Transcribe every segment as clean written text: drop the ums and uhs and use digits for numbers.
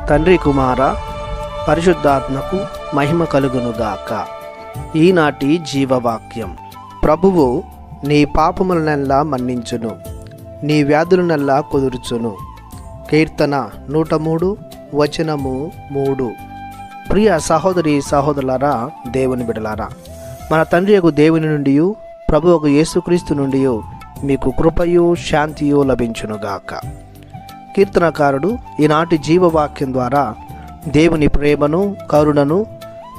తండ్రి కుమార పరిశుద్ధాత్మకు మహిమ కలుగునుగాక. ఈనాటి జీవవాక్యం. ప్రభువు నీ పాపములనెల్లా మన్నించును, నీ వ్యాధులనెల్లా కుదుర్చును. కీర్తన 103:3. ప్రియ సహోదరి సహోదరులారా, దేవుని బిడ్డలారా, మన తండ్రి యొక్క దేవుని నుండి ప్రభువుకు యేసుక్రీస్తు నుండి మీకు కృపయు శాంతియు లభించునుగాక. కీర్తనకారుడు ఈనాటి జీవవాక్యం ద్వారా దేవుని ప్రేమను కరుణను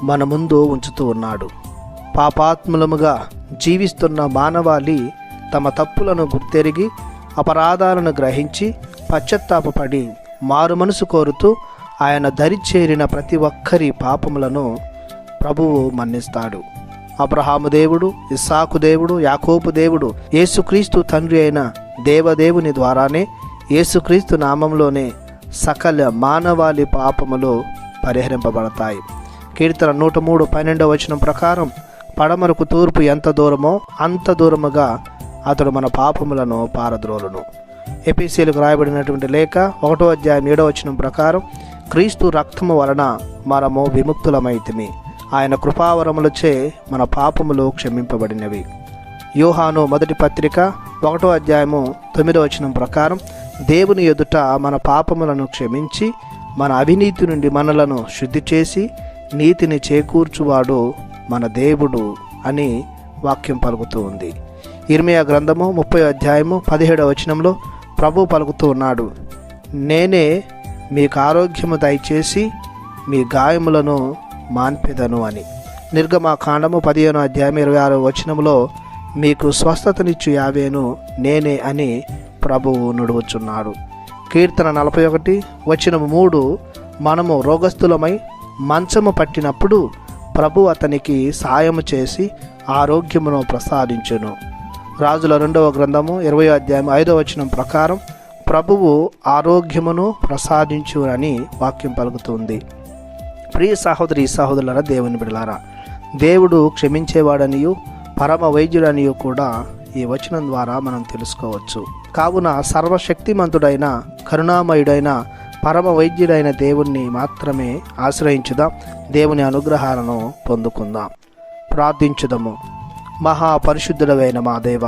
మన ముందు ఉంచుతూ ఉన్నాడు. పాపాత్ములముగా జీవిస్తున్న మానవాళి తమ తప్పులను గుర్తెరిగి అపరాధాలను గ్రహించి పశ్చాత్తాపపడి మారు మనసు కోరుతూ ఆయన దరి చేరిన ప్రతి ఒక్కరి పాపములను ప్రభువు మన్నిస్తాడు. అబ్రహాము దేవుడు, ఇస్సాకు దేవుడు, యాకోబు దేవుడు, యేసుక్రీస్తు తండ్రి అయిన దేవదేవుని ద్వారానే యేసుక్రీస్తు నామంలోనే సకల మానవాళి పాపములు పరిహరింపబడతాయి. కీర్తన 103:12 ప్రకారం పడమరకు తూర్పు ఎంత దూరమో అంత దూరముగా అతడు మన పాపములను పారద్రోలును. ఎఫెసీయులకు రాయబడినటువంటి లేఖ 1:7 ప్రకారం క్రీస్తు రక్తము వలన మనము విముక్తులమైతిమి, ఆయన కృపావరములచే మన పాపములు క్షమింపబడినవి. యోహాను మొదటి పత్రిక 1:9 ప్రకారం దేవుని ఎదుట మన పాపములను క్షమించి మన అవినీతి నుండి మనలను శుద్ధి చేసి నీతిని చేకూర్చువాడు మన దేవుడు అని వాక్యం పలుకుతూ ఉంది. ఇర్మియా గ్రంథము 30:17 ప్రభు పలుకుతూ ఉన్నాడు, నేనే మీకు ఆరోగ్యము దయచేసి మీ గాయములను మాన్పెదను అని. నిర్గమకాండము 15:26 మీకు స్వస్థతనిచ్చు యావేను నేనే అని ప్రభువు నుడువుచున్నాడు. కీర్తన 41:3 మనము రోగస్థులమై మంచము పట్టినప్పుడు ప్రభు అతనికి సాయము చేసి ఆరోగ్యమును ప్రసాదించును. రాజుల 2వ గ్రంథము 20:5 ప్రకారం ప్రభువు ఆరోగ్యమును ప్రసాదించునని వాక్యం పలుకుతుంది. ప్రియ సహోదరి సహోదరులారా, దేవుని బిడ్డలారా, దేవుడు క్షమించేవాడనియు పరమ వైద్యుడనియు కూడా ఈ వచనం ద్వారా మనం తెలుసుకోవచ్చు. కావున సర్వశక్తిమంతుడైన కరుణామయుడైన పరమ వైద్యుడైన దేవుణ్ణి మాత్రమే ఆశ్రయించుదాం. దేవుని అనుగ్రహాలను పొందుకుందాం. ప్రార్థించుదము. మహాపరిశుద్ధుడవైన మా దేవ,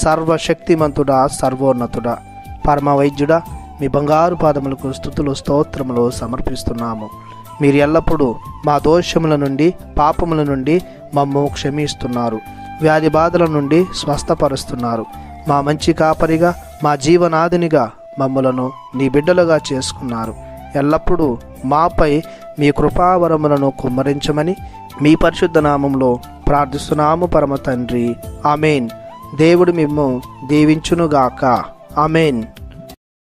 సర్వశక్తిమంతుడా, సర్వోన్నతుడా, పరమ వైద్యుడా, మీ బంగారు పాదములకు స్తుతులు స్తోత్రములు సమర్పిస్తున్నాము. మీరు ఎల్లప్పుడూ మా దోషముల నుండి పాపముల నుండి మమ్ము క్షమిస్తున్నారు, వ్యాధి బాధల నుండి స్వస్థపరుస్తున్నారు. మా మంచి కాపరిగా, మా జీవనాదినిగా మమ్ములను నీ బిడ్డలుగా చేసుకున్నారు. ఎల్లప్పుడూ మాపై మీ కృపావరములను కుమ్మరించమని మీ పరిశుద్ధ నామంలో ప్రార్థిస్తున్నాము పరమ తండ్రి. ఆమెన్. దేవుడు మిమ్ము దీవించునుగాక. ఆమెన్.